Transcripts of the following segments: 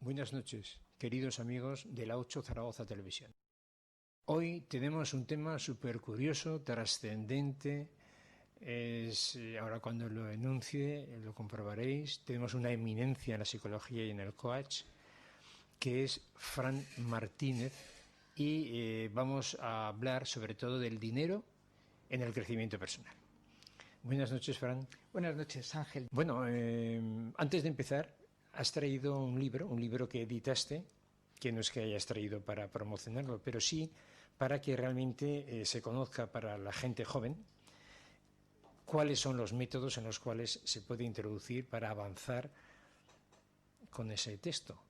Buenas noches, queridos amigos de la 8 Zaragoza Televisión. Hoy tenemos un tema súper curioso, trascendente. Ahora cuando lo enuncie lo comprobaréis. Tenemos una eminencia en la psicología y en el coach, que es Fran Martínez, y vamos a hablar sobre todo del dinero en el crecimiento personal. Buenas noches, Fran. Buenas noches, Ángel. Bueno, antes de empezar, has traído un libro que editaste, que no es que hayas traído para promocionarlo, pero sí para que realmente se conozca para la gente joven cuáles son los métodos en los cuales se puede introducir para avanzar con ese texto.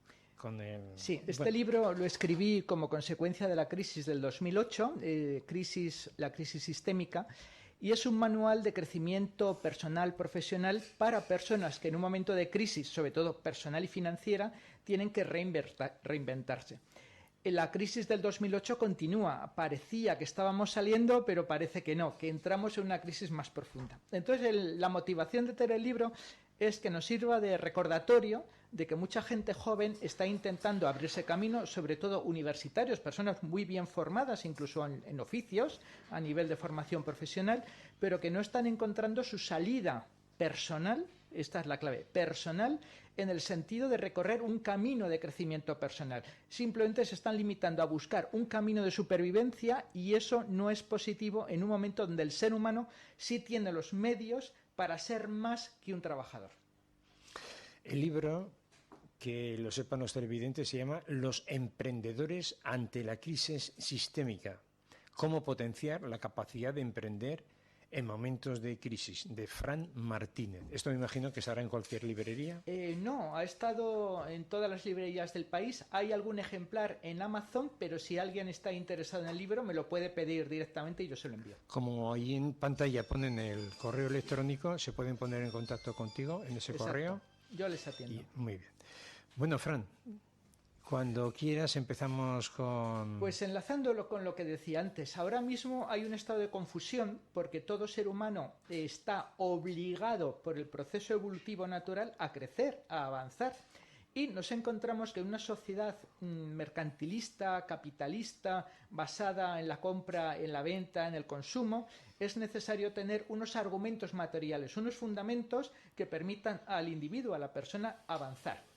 Sí, este libro lo escribí como consecuencia de la crisis del 2008, la crisis sistémica, y es un manual de crecimiento personal, profesional para personas que en un momento de crisis, sobre todo personal y financiera, tienen que reinventarse. La crisis del 2008 continúa, parecía que estábamos saliendo, pero parece que no, que entramos en una crisis más profunda. Entonces, la motivación de tener el libro es que nos sirva de recordatorio de que mucha gente joven está intentando abrirse camino, sobre todo universitarios, personas muy bien formadas, incluso en oficios, a nivel de formación profesional, pero que no están encontrando su salida personal, esta es la clave, personal, en el sentido de recorrer un camino de crecimiento personal. Simplemente se están limitando a buscar un camino de supervivencia, y eso no es positivo en un momento donde el ser humano sí tiene los medios para ser más que un trabajador. El libro, que lo sepan los televidentes, se llama Los emprendedores ante la crisis sistémica. Cómo potenciar la capacidad de emprender en momentos de crisis, de Fran Martínez. Esto me imagino que estará en cualquier librería. No, ha estado en todas las librerías del país. Hay algún ejemplar en Amazon, pero si alguien está interesado en el libro me lo puede pedir directamente y yo se lo envío. Como ahí en pantalla ponen el correo electrónico, se pueden poner en contacto contigo en ese Exacto. Correo. Yo les atiendo. Muy bien. Bueno, Fran, cuando quieras empezamos con... Pues enlazándolo con lo que decía antes, ahora mismo hay un estado de confusión porque todo ser humano está obligado por el proceso evolutivo natural a crecer, a avanzar. Y nos encontramos que en una sociedad mercantilista, capitalista, basada en la compra, en la venta, en el consumo, es necesario tener unos argumentos materiales, unos fundamentos que permitan al individuo, a la persona, avanzar.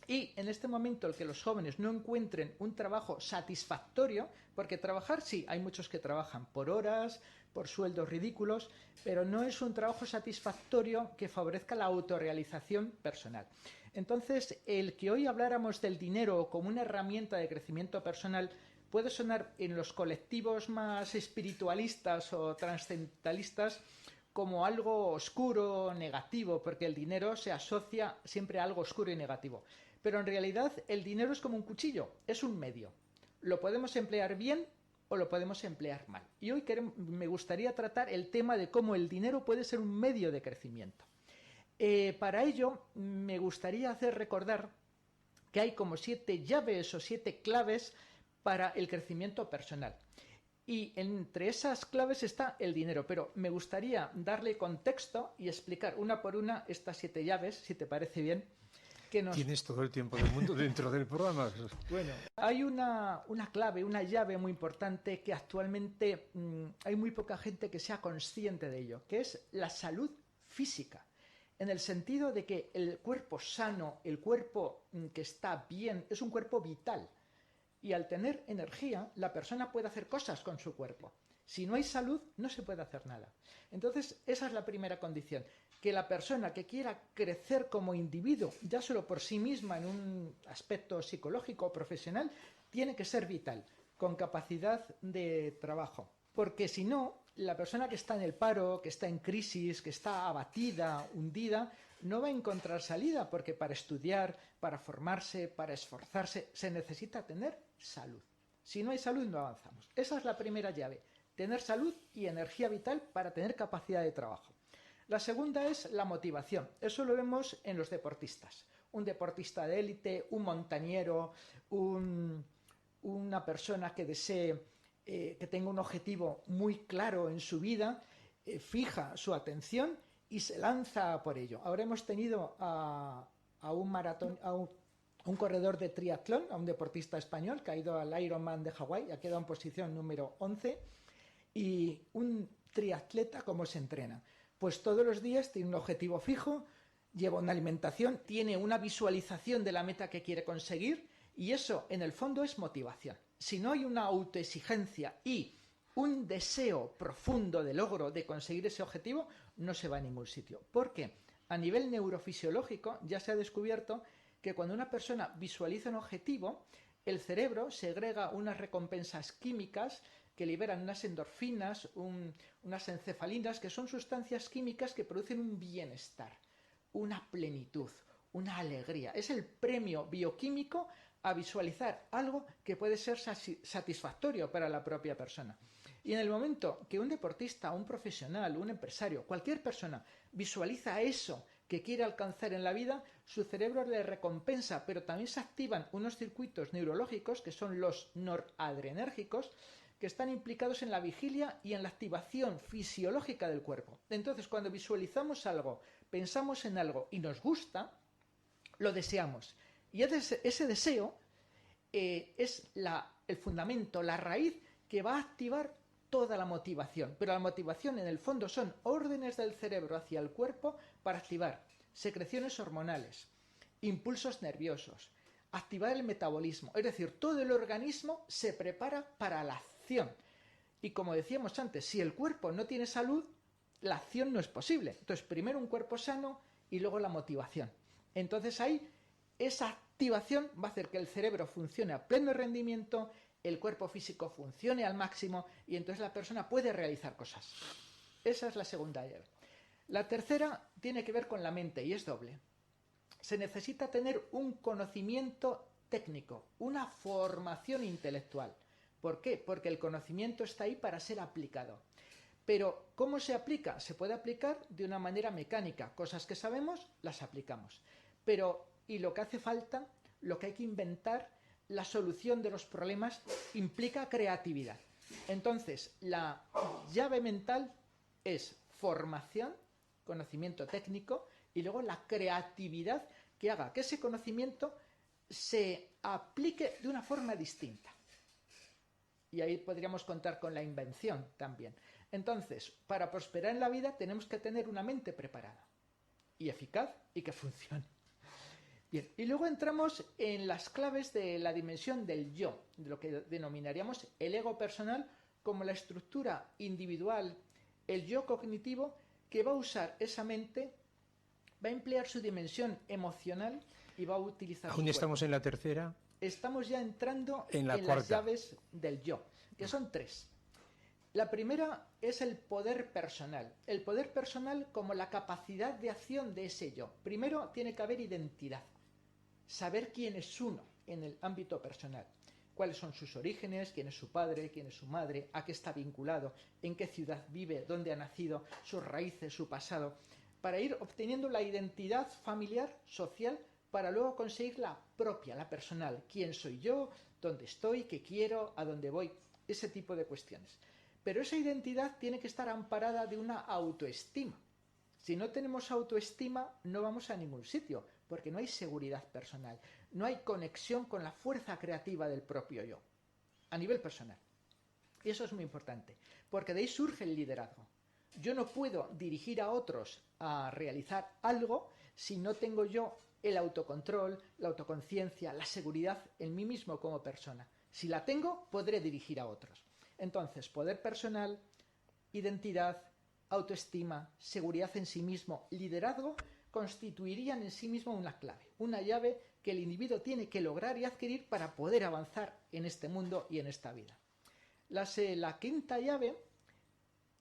Y en este momento el que los jóvenes no encuentren un trabajo satisfactorio, porque trabajar sí, hay muchos que trabajan por horas, por sueldos ridículos, pero no es un trabajo satisfactorio que favorezca la autorrealización personal. Entonces, el que hoy habláramos del dinero como una herramienta de crecimiento personal puede sonar en los colectivos más espiritualistas o trascendentalistas como algo oscuro, negativo, porque el dinero se asocia siempre a algo oscuro y negativo. Pero en realidad el dinero es como un cuchillo, es un medio. Lo podemos emplear bien o lo podemos emplear mal. Y hoy me gustaría tratar el tema de cómo el dinero puede ser un medio de crecimiento. Para ello me gustaría hacer recordar que hay como 7 llaves o 7 claves para el crecimiento personal. Y entre esas claves está el dinero, pero me gustaría darle contexto y explicar una por una estas 7 llaves, si te parece bien. Tienes todo el tiempo del mundo dentro del programa. Bueno, hay una clave, una llave muy importante que actualmente hay muy poca gente que sea consciente de ello, que es la salud física. En el sentido de que el cuerpo sano, el cuerpo que está bien, es un cuerpo vital. Y al tener energía, la persona puede hacer cosas con su cuerpo. Si no hay salud, no se puede hacer nada. Entonces, esa es la primera condición. Que la persona que quiera crecer como individuo, ya solo por sí misma en un aspecto psicológico o profesional, tiene que ser vital, con capacidad de trabajo. Porque si no, la persona que está en el paro, que está en crisis, que está abatida, hundida, no va a encontrar salida, porque para estudiar, para formarse, para esforzarse, se necesita tener salud. Si no hay salud, no avanzamos. Esa es la primera llave, tener salud y energía vital para tener capacidad de trabajo. La segunda es la motivación. Eso lo vemos en los deportistas. Un deportista de élite, un montañero, una persona que desee, que tenga un objetivo muy claro en su vida, fija su atención y se lanza por ello. Ahora hemos tenido a un un corredor de triatlón, a un deportista español que ha ido al Ironman de Hawái, ha quedado en posición número 11, y un triatleta, ¿cómo se entrena? Pues todos los días tiene un objetivo fijo, lleva una alimentación, tiene una visualización de la meta que quiere conseguir, y eso en el fondo es motivación. Si no hay una autoexigencia y un deseo profundo de logro de conseguir ese objetivo, no se va a ningún sitio. Porque a nivel neurofisiológico ya se ha descubierto que cuando una persona visualiza un objetivo, el cerebro segrega unas recompensas químicas que liberan unas endorfinas, unas encefalinas, que son sustancias químicas que producen un bienestar, una plenitud, una alegría. Es el premio bioquímico a visualizar algo que puede ser satisfactorio para la propia persona. Y en el momento que un deportista, un profesional, un empresario, cualquier persona visualiza eso que quiere alcanzar en la vida, su cerebro le recompensa, pero también se activan unos circuitos neurológicos que son los noradrenérgicos, que están implicados en la vigilia y en la activación fisiológica del cuerpo. Entonces, cuando visualizamos algo, pensamos en algo y nos gusta, lo deseamos. Y ese deseo es el fundamento, la raíz que va a activar toda la motivación. Pero la motivación en el fondo son órdenes del cerebro hacia el cuerpo para activar secreciones hormonales, impulsos nerviosos, activar el metabolismo. Es decir, todo el organismo se prepara para la acción. Y como decíamos antes, si el cuerpo no tiene salud, la acción no es posible. Entonces, primero un cuerpo sano y luego la motivación. Entonces ahí esa activación va a hacer que el cerebro funcione a pleno rendimiento, el cuerpo físico funcione al máximo y entonces la persona puede realizar cosas. Esa es la segunda llave. La tercera tiene que ver con la mente y es doble. Se necesita tener un conocimiento técnico, una formación intelectual. ¿Por qué? Porque el conocimiento está ahí para ser aplicado. Pero, ¿cómo se aplica? Se puede aplicar de una manera mecánica. Cosas que sabemos, las aplicamos. Pero, y lo que hace falta, lo que hay que inventar, la solución de los problemas implica creatividad. Entonces, la llave mental es formación, conocimiento técnico, y luego la creatividad que haga que ese conocimiento se aplique de una forma distinta. Y ahí podríamos contar con la invención también. Entonces, para prosperar en la vida tenemos que tener una mente preparada y eficaz y que funcione. Bien, y luego entramos en las claves de la dimensión del yo, de lo que denominaríamos el ego personal como la estructura individual, el yo cognitivo, que va a usar esa mente, va a emplear su dimensión emocional y va a utilizar ¿Aún estamos en la tercera? Estamos ya entrando en las llaves del yo, que son tres. La primera es el poder personal. El poder personal como la capacidad de acción de ese yo. Primero tiene que haber identidad. Saber quién es uno en el ámbito personal. Cuáles son sus orígenes, quién es su padre, quién es su madre, a qué está vinculado, en qué ciudad vive, dónde ha nacido, sus raíces, su pasado. Para ir obteniendo la identidad familiar, social, para luego conseguir la propia, la personal. ¿Quién soy yo? ¿Dónde estoy? ¿Qué quiero? ¿A dónde voy? Ese tipo de cuestiones. Pero esa identidad tiene que estar amparada de una autoestima. Si no tenemos autoestima, no vamos a ningún sitio, porque no hay seguridad personal, no hay conexión con la fuerza creativa del propio yo, a nivel personal. Y eso es muy importante, porque de ahí surge el liderazgo. Yo no puedo dirigir a otros a realizar algo si no tengo yo el autocontrol, la autoconciencia, la seguridad en mí mismo como persona. Si la tengo, podré dirigir a otros. Entonces, poder personal, identidad, autoestima, seguridad en sí mismo, liderazgo, constituirían en sí mismo una clave, una llave que el individuo tiene que lograr y adquirir para poder avanzar en este mundo y en esta vida. La quinta llave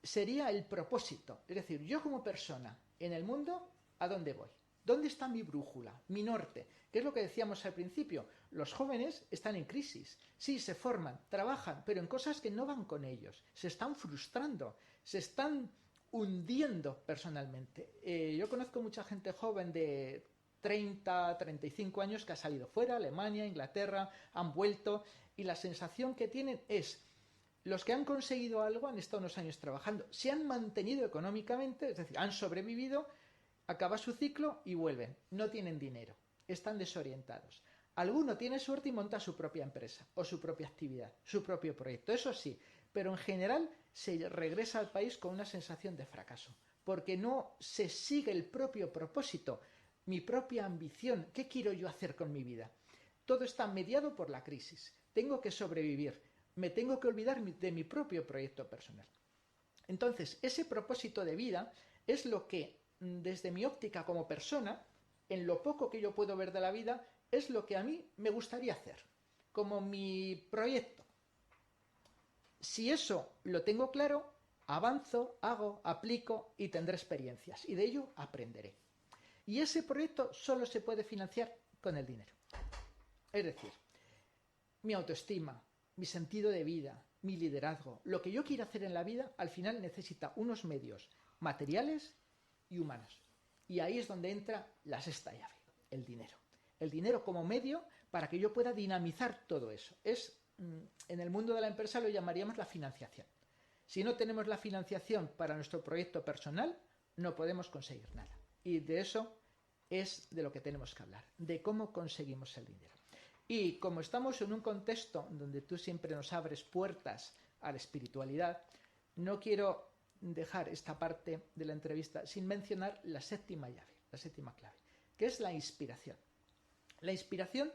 sería el propósito, es decir, yo como persona en el mundo, ¿a dónde voy? ¿Dónde está mi brújula, mi norte? ¿Qué es lo que decíamos al principio? Los jóvenes están en crisis. Sí, se forman, trabajan, pero en cosas que no van con ellos. Se están frustrando, se están hundiendo personalmente. Yo conozco mucha gente joven de 30, 35 años que ha salido fuera, Alemania, Inglaterra, han vuelto y la sensación que tienen es: los que han conseguido algo han estado unos años trabajando, se han mantenido económicamente, es decir, han sobrevivido, acaba su ciclo y vuelven. No tienen dinero, están desorientados. Alguno tiene suerte y monta su propia empresa o su propia actividad, su propio proyecto, eso sí, pero en general se regresa al país con una sensación de fracaso, porque no se sigue el propio propósito, mi propia ambición, ¿qué quiero yo hacer con mi vida? Todo está mediado por la crisis, tengo que sobrevivir, me tengo que olvidar de mi propio proyecto personal. Entonces, ese propósito de vida es lo que, desde mi óptica como persona, en lo poco que yo puedo ver de la vida, es lo que a mí me gustaría hacer, como mi proyecto. Si eso lo tengo claro, avanzo, hago, aplico y tendré experiencias y de ello aprenderé. Y ese proyecto solo se puede financiar con el dinero. Es decir, mi autoestima, mi sentido de vida, mi liderazgo, lo que yo quiero hacer en la vida, al final necesita unos medios materiales y humanos. Y ahí es donde entra la sexta llave, el dinero. El dinero como medio para que yo pueda dinamizar todo eso. En el mundo de la empresa lo llamaríamos la financiación. Si no tenemos la financiación para nuestro proyecto personal, no podemos conseguir nada. Y de eso es de lo que tenemos que hablar, de cómo conseguimos el dinero. Y como estamos en un contexto donde tú siempre nos abres puertas a la espiritualidad, no quiero dejar esta parte de la entrevista sin mencionar la séptima llave, la séptima clave, que es la inspiración. La inspiración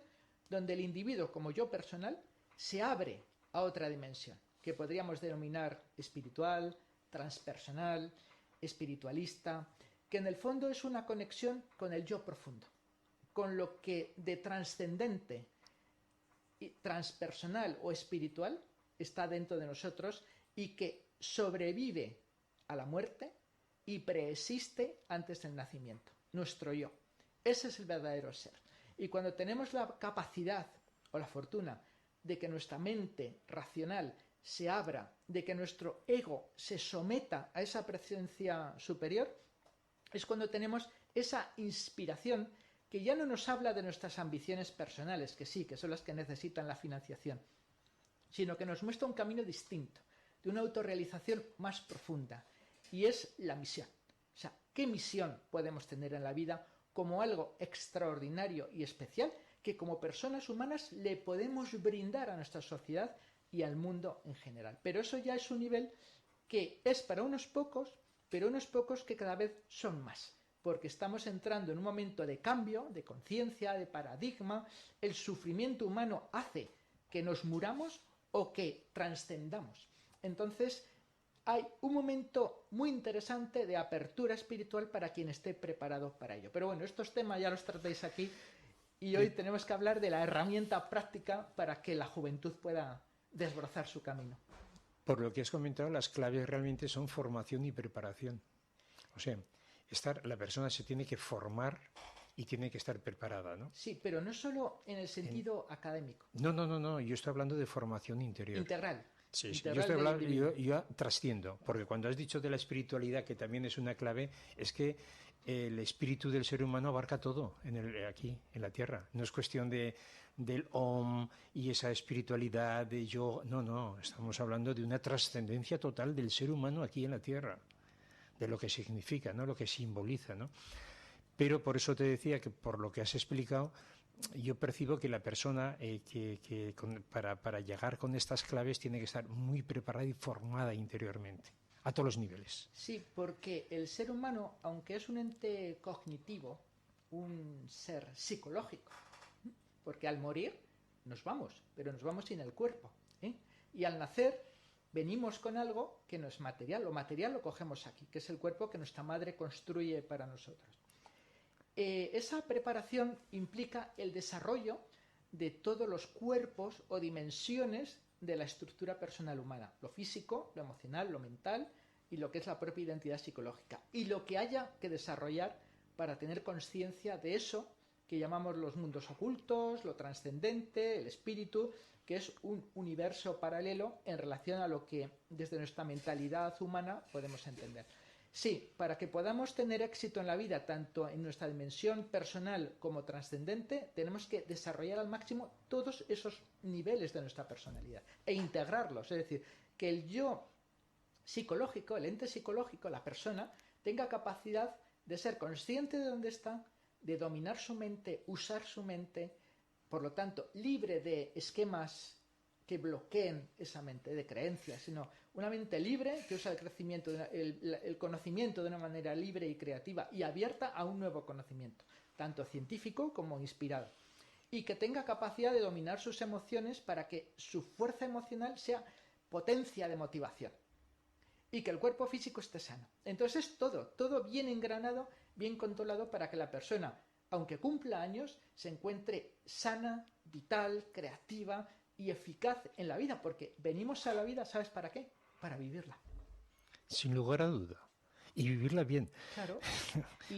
donde el individuo, como yo personal, se abre a otra dimensión, que podríamos denominar espiritual, transpersonal, espiritualista, que en el fondo es una conexión con el yo profundo, con lo que de trascendente, transpersonal o espiritual está dentro de nosotros y que sobrevive a la muerte y preexiste antes del nacimiento, nuestro yo. Ese es el verdadero ser. Y cuando tenemos la capacidad o la fortuna de que nuestra mente racional se abra, de que nuestro ego se someta a esa presencia superior, es cuando tenemos esa inspiración que ya no nos habla de nuestras ambiciones personales, que sí, que son las que necesitan la financiación, sino que nos muestra un camino distinto, de una autorrealización más profunda, y es la misión. O sea, ¿qué misión podemos tener en la vida como algo extraordinario y especial que como personas humanas le podemos brindar a nuestra sociedad y al mundo en general? Pero eso ya es un nivel que es para unos pocos, pero unos pocos que cada vez son más, porque estamos entrando en un momento de cambio, de conciencia, de paradigma. El sufrimiento humano hace que nos muramos o que trascendamos. Entonces, hay un momento muy interesante de apertura espiritual para quien esté preparado para ello. Pero bueno, estos temas ya los tratáis aquí y hoy tenemos que hablar de la herramienta práctica para que la juventud pueda desbrozar su camino. Por lo que has comentado, las claves realmente son formación y preparación. O sea, la persona se tiene que formar y tiene que estar preparada, ¿no? Sí, pero no solo en el sentido académico. No, yo estoy hablando de formación interior. Integral. Sí, integral yo estoy hablando, yo trasciendo, porque cuando has dicho de la espiritualidad, que también es una clave, es que el espíritu del ser humano abarca todo aquí, en la Tierra. No es cuestión del Om y esa espiritualidad de yo. No, estamos hablando de una trascendencia total del ser humano aquí en la Tierra, de lo que significa, ¿no? Lo que simboliza, ¿no? Pero por eso te decía que por lo que has explicado, yo percibo que la persona para llegar con estas claves tiene que estar muy preparada y formada interiormente, a todos los niveles. Sí, porque el ser humano, aunque es un ente cognitivo, un ser psicológico, porque al morir nos vamos, pero nos vamos sin el cuerpo, ¿eh? Y al nacer venimos con algo que no es material. Lo material lo cogemos aquí, que es el cuerpo que nuestra madre construye para nosotros. Esa preparación implica el desarrollo de todos los cuerpos o dimensiones de la estructura personal humana, lo físico, lo emocional, lo mental y lo que es la propia identidad psicológica, y lo que haya que desarrollar para tener conciencia de eso que llamamos los mundos ocultos, lo trascendente, el espíritu, que es un universo paralelo en relación a lo que desde nuestra mentalidad humana podemos entender. Sí, para que podamos tener éxito en la vida, tanto en nuestra dimensión personal como trascendente, tenemos que desarrollar al máximo todos esos niveles de nuestra personalidad e integrarlos. Es decir, que el yo psicológico, el ente psicológico, la persona, tenga capacidad de ser consciente de dónde está, de dominar su mente, usar su mente, por lo tanto, libre de esquemas que bloqueen esa mente de creencias, sino una mente libre que usa el conocimiento de una manera libre y creativa y abierta a un nuevo conocimiento, tanto científico como inspirado, y que tenga capacidad de dominar sus emociones para que su fuerza emocional sea potencia de motivación y que el cuerpo físico esté sano. Entonces es todo bien engranado, bien controlado para que la persona, aunque cumpla años, se encuentre sana, vital, creativa y eficaz en la vida, porque venimos a la vida, ¿sabes para qué? Para vivirla. Sin lugar a duda. Y vivirla bien. Claro.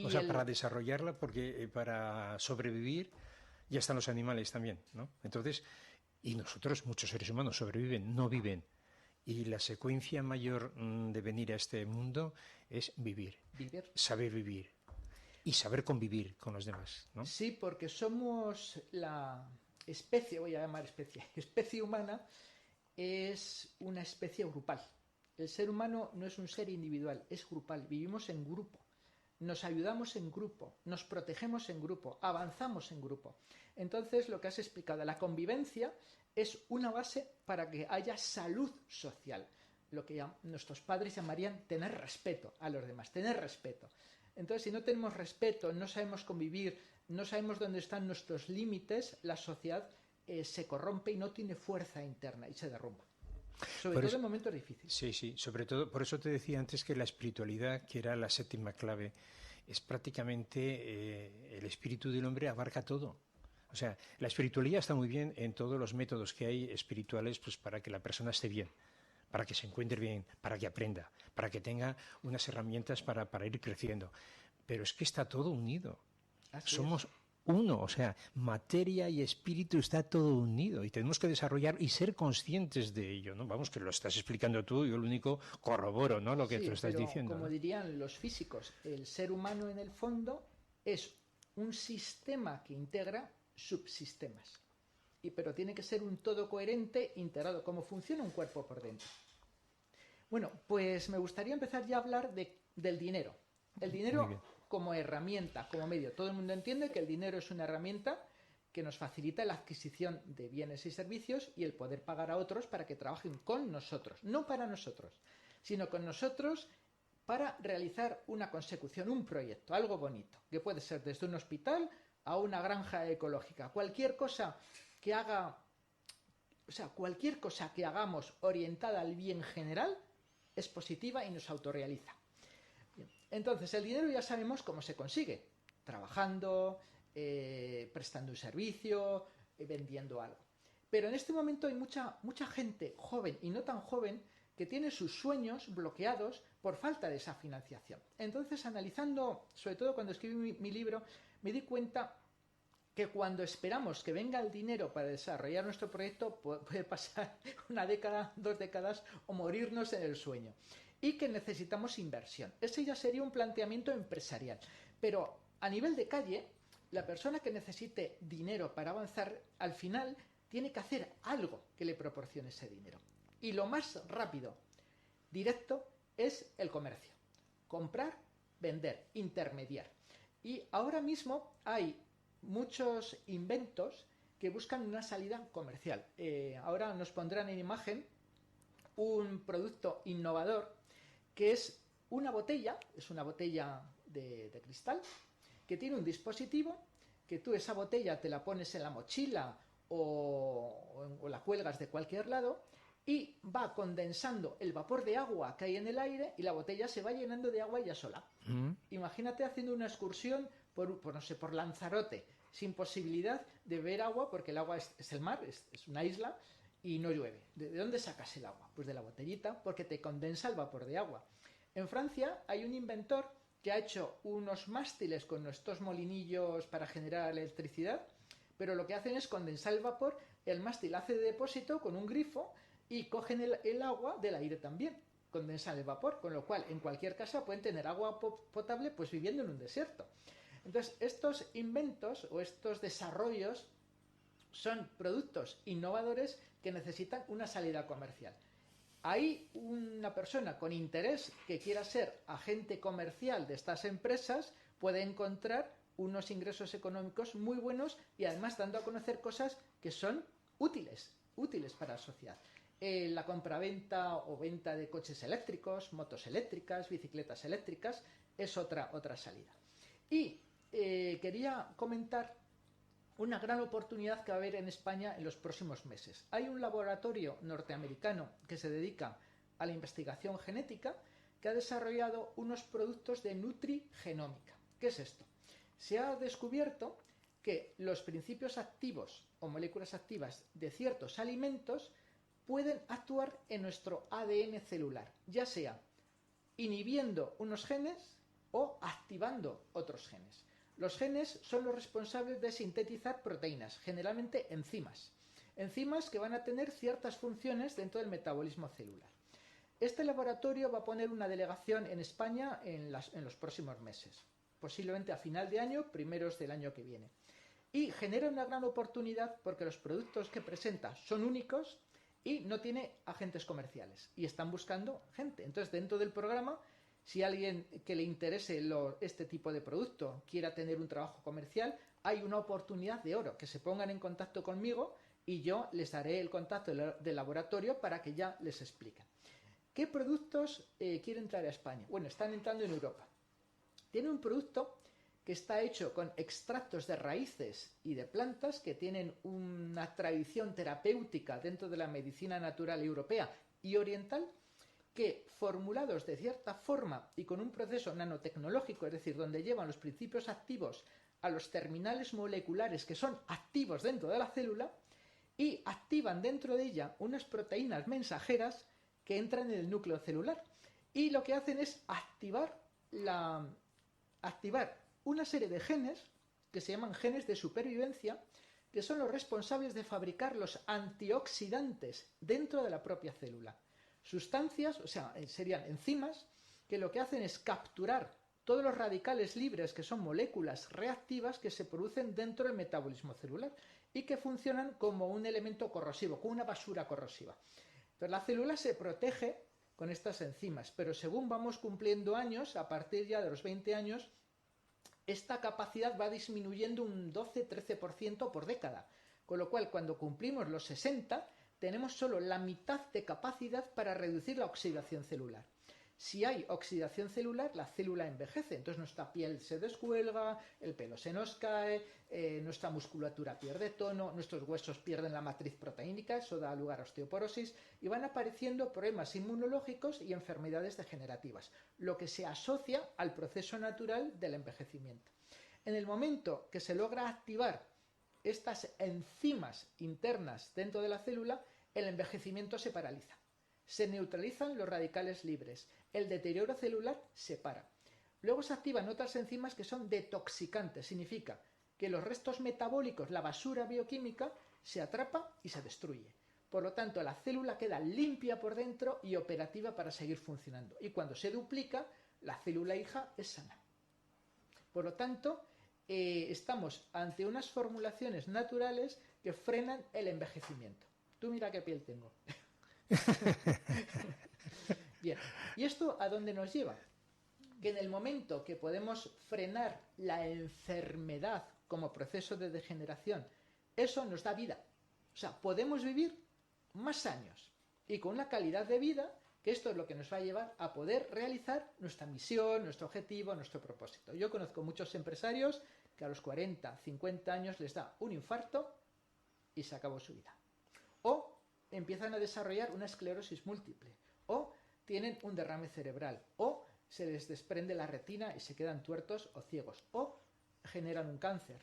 O sea, para desarrollarla, porque para sobrevivir ya están los animales también, ¿no? Entonces, y nosotros, muchos seres humanos, sobreviven, no viven. Y la secuencia mayor de venir a este mundo es vivir. Saber vivir. Y saber convivir con los demás, ¿no? Sí, porque somos la especie, voy a llamar especie humana, es una especie grupal. El ser humano no es un ser individual, es grupal. Vivimos en grupo, nos ayudamos en grupo, nos protegemos en grupo, avanzamos en grupo. Entonces, lo que has explicado, la convivencia es una base para que haya salud social, lo que nuestros padres llamarían tener respeto a los demás, tener respeto. Entonces, si no tenemos respeto, no sabemos convivir, no sabemos dónde están nuestros límites, la sociedad se corrompe y no tiene fuerza interna y se derrumba. Sobre todo en momentos difíciles. Sí, sobre todo, por eso te decía antes que la espiritualidad, que era la séptima clave, es prácticamente el espíritu del hombre abarca todo. O sea, la espiritualidad está muy bien en todos los métodos que hay espirituales, pues para que la persona esté bien, para que se encuentre bien, para que aprenda, para que tenga unas herramientas para ir creciendo. Pero es que está todo unido. Somos uno, o sea, materia y espíritu está todo unido y tenemos que desarrollar y ser conscientes de ello, ¿no? Vamos, que lo estás explicando tú, yo lo único corroboro, ¿no? Lo que tú estás diciendo. Como dirían los físicos, el ser humano en el fondo es un sistema que integra subsistemas. Pero tiene que ser un todo coherente, integrado, como funciona un cuerpo por dentro. Bueno, pues me gustaría empezar ya a hablar del dinero. El dinero como herramienta, como medio. Todo el mundo entiende que el dinero es una herramienta que nos facilita la adquisición de bienes y servicios y el poder pagar a otros para que trabajen con nosotros. No para nosotros, sino con nosotros para realizar una consecución, un proyecto, algo bonito, que puede ser desde un hospital a una granja ecológica. Cualquier cosa que hagamos orientada al bien general es positiva y nos autorrealiza. Bien. Entonces, el dinero ya sabemos cómo se consigue. Trabajando, prestando un servicio, vendiendo algo. Pero en este momento hay mucha gente joven y no tan joven que tiene sus sueños bloqueados por falta de esa financiación. Entonces, analizando, sobre todo cuando escribí mi libro, me di cuenta que cuando esperamos que venga el dinero para desarrollar nuestro proyecto puede pasar una década, 2 décadas o morirnos en el sueño. Y que necesitamos inversión. Ese ya sería un planteamiento empresarial. Pero a nivel de calle, la persona que necesite dinero para avanzar, al final tiene que hacer algo que le proporcione ese dinero. Y lo más rápido, directo, es el comercio. Comprar, vender, intermediar. Y ahora mismo hay muchos inventos que buscan una salida comercial. Ahora nos pondrán en imagen un producto innovador que es una botella de cristal que tiene un dispositivo que tú esa botella te la pones en la mochila o la cuelgas de cualquier lado y va condensando el vapor de agua que hay en el aire y la botella se va llenando de agua ella sola. Imagínate haciendo una excursión por Lanzarote sin posibilidad de beber agua porque el agua es el mar, es una isla y no llueve. ¿De dónde sacas el agua? Pues de la botellita, porque te condensa el vapor de agua. En Francia hay un inventor que ha hecho unos mástiles con estos molinillos para generar electricidad, pero lo que hacen es condensar el vapor, el mástil hace de depósito con un grifo y cogen el agua del aire también, condensan el vapor, con lo cual en cualquier casa pueden tener agua potable pues viviendo en un desierto. Entonces, estos inventos o estos desarrollos son productos innovadores que necesitan una salida comercial. Hay una persona con interés que quiera ser agente comercial de estas empresas, puede encontrar unos ingresos económicos muy buenos y además dando a conocer cosas que son útiles para la sociedad. La compraventa o venta de coches eléctricos, motos eléctricas, bicicletas eléctricas, es otra salida. Y quería comentar una gran oportunidad que va a haber en España en los próximos meses. Hay un laboratorio norteamericano que se dedica a la investigación genética que ha desarrollado unos productos de nutrigenómica. ¿Qué es esto? Se ha descubierto que los principios activos o moléculas activas de ciertos alimentos pueden actuar en nuestro ADN celular, ya sea inhibiendo unos genes o activando otros genes. Los genes son los responsables de sintetizar proteínas, generalmente enzimas. Enzimas que van a tener ciertas funciones dentro del metabolismo celular. Este laboratorio va a poner una delegación en España en los próximos meses, posiblemente a final de año, primeros del año que viene. Y genera una gran oportunidad porque los productos que presenta son únicos y no tiene agentes comerciales. Y están buscando gente. Entonces, dentro del programa, si alguien que le interese este tipo de producto quiera tener un trabajo comercial, hay una oportunidad de oro, que se pongan en contacto conmigo y yo les daré el contacto del laboratorio para que ya les expliquen. ¿Qué productos quieren traer a España? Bueno, están entrando en Europa. Tiene un producto que está hecho con extractos de raíces y de plantas que tienen una tradición terapéutica dentro de la medicina natural europea y oriental, que formulados de cierta forma y con un proceso nanotecnológico, es decir, donde llevan los principios activos a los terminales moleculares que son activos dentro de la célula y activan dentro de ella unas proteínas mensajeras que entran en el núcleo celular y lo que hacen es activar una serie de genes que se llaman genes de supervivencia, que son los responsables de fabricar los antioxidantes dentro de la propia célula. Sustancias, o sea, serían enzimas, que lo que hacen es capturar todos los radicales libres, que son moléculas reactivas que se producen dentro del metabolismo celular y que funcionan como un elemento corrosivo, como una basura corrosiva. Entonces la célula se protege con estas enzimas, pero según vamos cumpliendo años, a partir ya de los 20 años, esta capacidad va disminuyendo un 12-13% por década, con lo cual cuando cumplimos los 60 tenemos solo la mitad de capacidad para reducir la oxidación celular. Si hay oxidación celular, la célula envejece, entonces nuestra piel se descuelga, el pelo se nos cae, nuestra musculatura pierde tono, nuestros huesos pierden la matriz proteínica, eso da lugar a osteoporosis y van apareciendo problemas inmunológicos y enfermedades degenerativas, lo que se asocia al proceso natural del envejecimiento. En el momento que se logra activar estas enzimas internas dentro de la célula, el envejecimiento se paraliza. Se neutralizan los radicales libres, el deterioro celular se para. Luego se activan otras enzimas que son detoxicantes, significa que los restos metabólicos, la basura bioquímica, se atrapa y se destruye. Por lo tanto, la célula queda limpia por dentro y operativa para seguir funcionando. Y cuando se duplica, la célula hija es sana. Por lo tanto, estamos ante unas formulaciones naturales que frenan el envejecimiento. Tú mira qué piel tengo. Bien, ¿y esto a dónde nos lleva? Que en el momento que podemos frenar la enfermedad como proceso de degeneración, eso nos da vida. O sea, podemos vivir más años y con una calidad de vida que esto es lo que nos va a llevar a poder realizar nuestra misión, nuestro objetivo, nuestro propósito. Yo conozco muchos empresarios que a los 40, 50 años les da un infarto y se acabó su vida. O empiezan a desarrollar una esclerosis múltiple, o tienen un derrame cerebral, o se les desprende la retina y se quedan tuertos o ciegos, o generan un cáncer.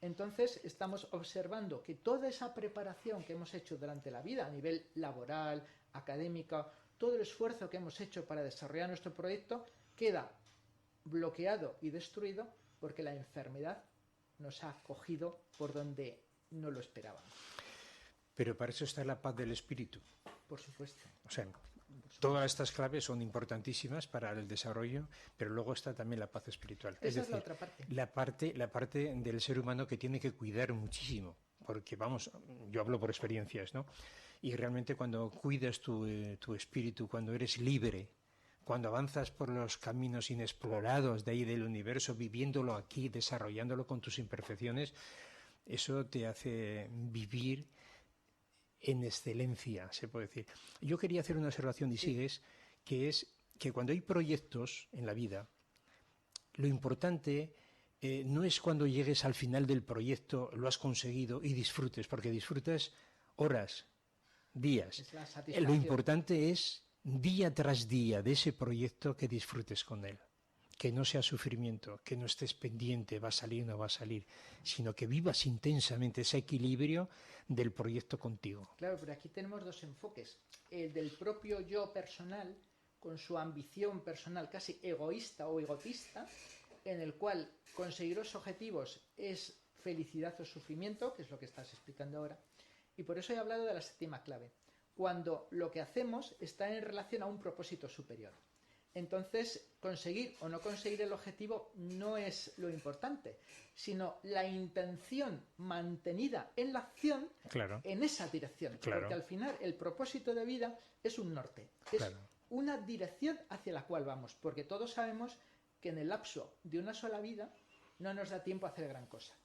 Entonces estamos observando que toda esa preparación que hemos hecho durante la vida a nivel laboral, académico, todo el esfuerzo que hemos hecho para desarrollar nuestro proyecto queda bloqueado y destruido porque la enfermedad nos ha cogido por donde no lo esperábamos. Pero para eso está la paz del espíritu. Por supuesto. O sea, todas estas claves son importantísimas para el desarrollo, pero luego está también la paz espiritual. Esa es la otra parte. La parte del ser humano que tiene que cuidar muchísimo, porque vamos, yo hablo por experiencias, ¿no? Y realmente cuando cuidas tu espíritu, cuando eres libre cuando avanzas por los caminos inexplorados de ahí del universo, viviéndolo aquí, desarrollándolo con tus imperfecciones, eso te hace vivir en excelencia, se puede decir. Yo quería hacer una observación, y sigues, que es que cuando hay proyectos en la vida, lo importante no es cuando llegues al final del proyecto, lo has conseguido y disfrutes, porque disfrutas horas, días. Lo importante es día tras día de ese proyecto que disfrutes con él. Que no sea sufrimiento, que no estés pendiente, va a salir o no va a salir, sino que vivas intensamente ese equilibrio del proyecto contigo. Claro, pero aquí tenemos dos enfoques. El del propio yo personal, con su ambición personal casi egoísta o egotista, en el cual conseguir los objetivos es felicidad o sufrimiento, que es lo que estás explicando ahora. Y por eso he hablado de la séptima clave. Cuando lo que hacemos está en relación a un propósito superior. Entonces, conseguir o no conseguir el objetivo no es lo importante, sino la intención mantenida en la acción, claro, en esa dirección. Claro. Porque al final el propósito de vida es un norte, es claro, una dirección hacia la cual vamos, porque todos sabemos que en el lapso de una sola vida no nos da tiempo a hacer gran cosa.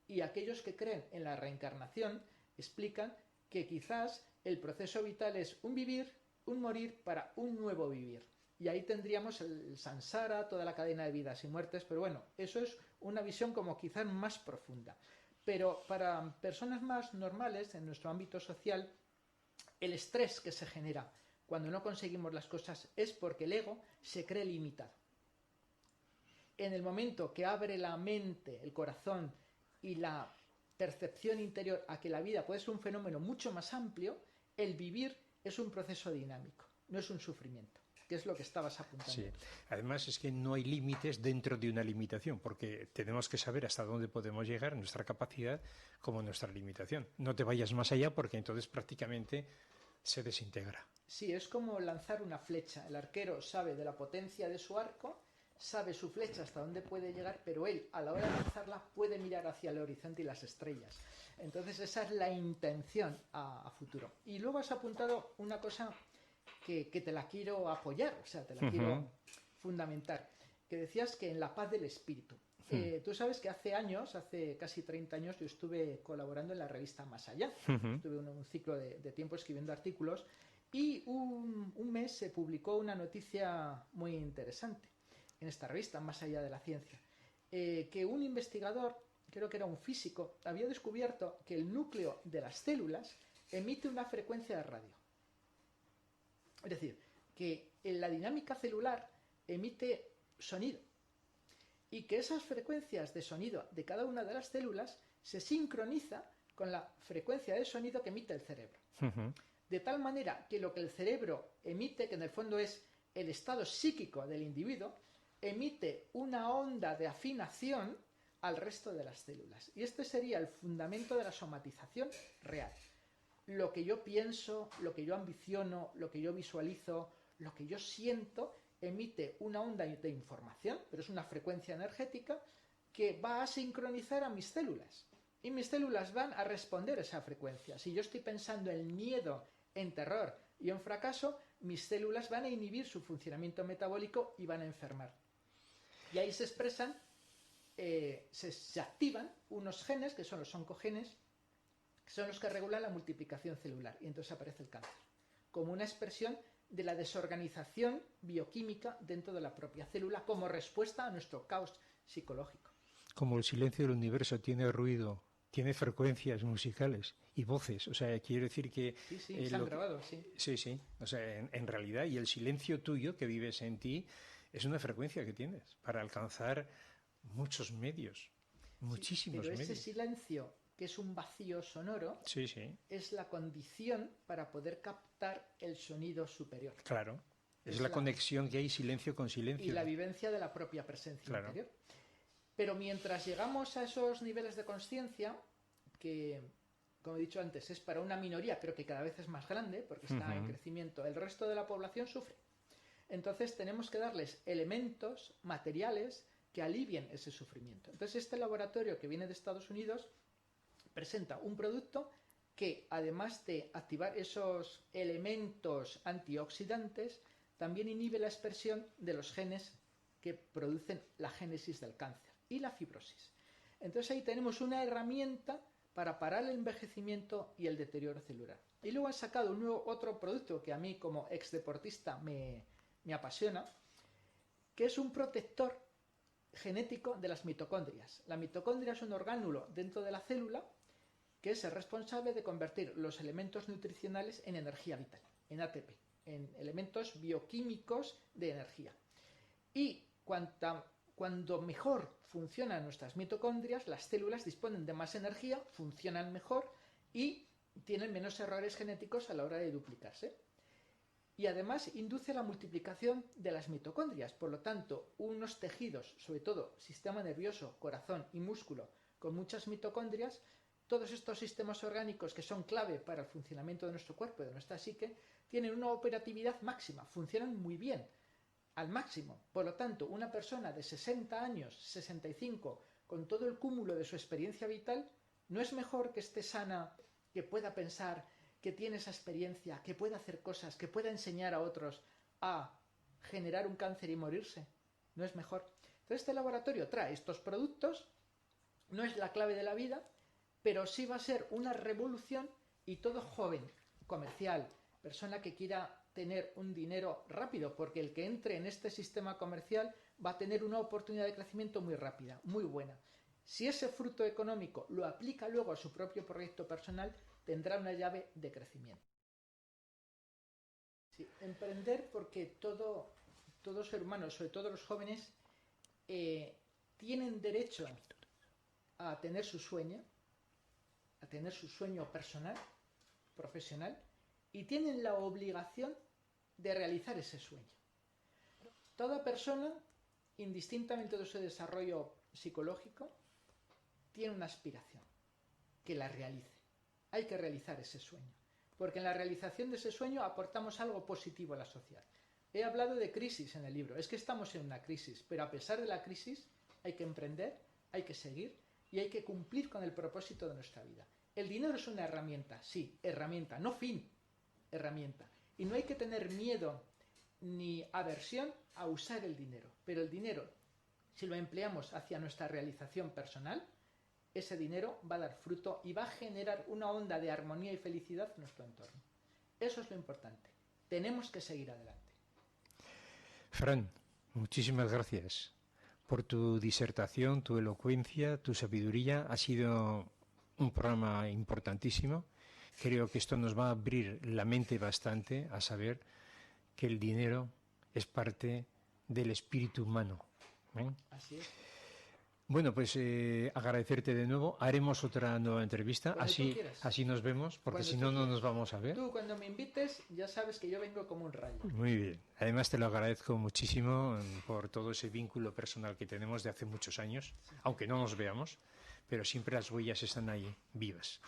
Y aquellos que creen en la reencarnación explican que quizás el proceso vital es un vivir, un morir para un nuevo vivir. Y ahí tendríamos el samsara, toda la cadena de vidas y muertes, pero bueno, eso es una visión como quizás más profunda. Pero para personas más normales, en nuestro ámbito social, el estrés que se genera cuando no conseguimos las cosas es porque el ego se cree limitado. En el momento que abre la mente, el corazón y la percepción interior a que la vida puede ser un fenómeno mucho más amplio, el vivir es un proceso dinámico, no es un sufrimiento, que es lo que estabas apuntando. Sí, además es que no hay límites dentro de una limitación, porque tenemos que saber hasta dónde podemos llegar, nuestra capacidad como nuestra limitación. No te vayas más allá porque entonces prácticamente se desintegra. Sí, es como lanzar una flecha. El arquero sabe de la potencia de su arco, sabe su flecha hasta dónde puede llegar, pero él a la hora de lanzarla puede mirar hacia el horizonte y las estrellas. Entonces esa es la intención a futuro. Y luego has apuntado una cosa que te la quiero apoyar, o sea, te la quiero fundamentar, que decías que en la paz del espíritu. Tú sabes que hace años, hace casi 30 años, yo estuve colaborando en la revista Más Allá. Estuve un ciclo de tiempo escribiendo artículos y un mes se publicó una noticia muy interesante en esta revista, Más Allá de la Ciencia, que un investigador, creo que era un físico, había descubierto que el núcleo de las células emite una frecuencia de radio. Es decir, que en la dinámica celular emite sonido y que esas frecuencias de sonido de cada una de las células se sincroniza con la frecuencia de sonido que emite el cerebro. De tal manera que lo que el cerebro emite, que en el fondo es el estado psíquico del individuo, emite una onda de afinación al resto de las células. Y este sería el fundamento de la somatización real. Lo que yo pienso, lo que yo ambiciono, lo que yo visualizo, lo que yo siento, emite una onda de información, pero es una frecuencia energética que va a sincronizar a mis células. Y mis células van a responder a esa frecuencia. Si yo estoy pensando en miedo, en terror y en fracaso, mis células van a inhibir su funcionamiento metabólico y van a enfermar. Y ahí se expresan, se activan unos genes, que son los oncogenes, que son los que regulan la multiplicación celular. Y entonces aparece el cáncer, como una expresión de la desorganización bioquímica dentro de la propia célula, como respuesta a nuestro caos psicológico. Como el silencio del universo tiene ruido, tiene frecuencias musicales y voces, o sea, quiero decir que... Sí, se han grabado, sí. Sí, o sea, en realidad, y el silencio tuyo que vives en ti es una frecuencia que tienes para alcanzar muchos medios, muchísimos medios. Pero ese silencio, que es un vacío sonoro, es la condición para poder captar el sonido superior. Claro, es la conexión que hay silencio con silencio. Y la vivencia de la propia presencia interior. Pero mientras llegamos a esos niveles de consciencia, que, como he dicho antes, es para una minoría, pero que cada vez es más grande, porque está en crecimiento, el resto de la población sufre. Entonces tenemos que darles elementos materiales que alivien ese sufrimiento. Entonces este laboratorio que viene de Estados Unidos presenta un producto que, además de activar esos elementos antioxidantes, también inhibe la expresión de los genes que producen la génesis del cáncer y la fibrosis. Entonces ahí tenemos una herramienta para parar el envejecimiento y el deterioro celular. Y luego han sacado otro producto que a mí como exdeportista me apasiona, que es un protector genético de las mitocondrias. La mitocondria es un orgánulo dentro de la célula que es el responsable de convertir los elementos nutricionales en energía vital, en ATP, en elementos bioquímicos de energía. Y cuando mejor funcionan nuestras mitocondrias, las células disponen de más energía, funcionan mejor y tienen menos errores genéticos a la hora de duplicarse. Y además induce la multiplicación de las mitocondrias. Por lo tanto, unos tejidos, sobre todo sistema nervioso, corazón y músculo, con muchas mitocondrias, todos estos sistemas orgánicos que son clave para el funcionamiento de nuestro cuerpo y de nuestra psique, tienen una operatividad máxima, funcionan muy bien, al máximo. Por lo tanto, una persona de 60 años, 65, con todo el cúmulo de su experiencia vital, no es mejor que esté sana, que pueda pensar, que tiene esa experiencia, que pueda hacer cosas, que pueda enseñar a otros a generar un cáncer y morirse. ¿No es mejor? Entonces este laboratorio trae estos productos, no es la clave de la vida, pero sí va a ser una revolución y todo joven, comercial, persona que quiera tener un dinero rápido, porque el que entre en este sistema comercial va a tener una oportunidad de crecimiento muy rápida, muy buena. Si ese fruto económico lo aplica luego a su propio proyecto personal, tendrá una llave de crecimiento. Sí, emprender porque todo ser humano, sobre todo los jóvenes, tienen derecho a tener su sueño personal, profesional, y tienen la obligación de realizar ese sueño. Toda persona, indistintamente de su desarrollo psicológico, tiene una aspiración, que la realice. Hay que realizar ese sueño, porque en la realización de ese sueño aportamos algo positivo a la sociedad. He hablado de crisis en el libro, es que estamos en una crisis, pero a pesar de la crisis hay que emprender, hay que seguir y hay que cumplir con el propósito de nuestra vida. El dinero es una herramienta, sí, herramienta, no fin, herramienta. Y no hay que tener miedo ni aversión a usar el dinero, pero el dinero, si lo empleamos hacia nuestra realización personal, ese dinero va a dar fruto y va a generar una onda de armonía y felicidad en nuestro entorno. Eso es lo importante. Tenemos que seguir adelante. Fran, muchísimas gracias por tu disertación, tu elocuencia, tu sabiduría. Ha sido un programa importantísimo. Creo que esto nos va a abrir la mente bastante a saber que el dinero es parte del espíritu humano. Así es. Bueno, pues agradecerte de nuevo. Haremos otra nueva entrevista, así nos vemos, porque si no, no nos vamos a ver. Tú cuando me invites ya sabes que yo vengo como un rayo. Muy bien. Además te lo agradezco muchísimo por todo ese vínculo personal que tenemos de hace muchos años, aunque no nos veamos, pero siempre las huellas están ahí, vivas.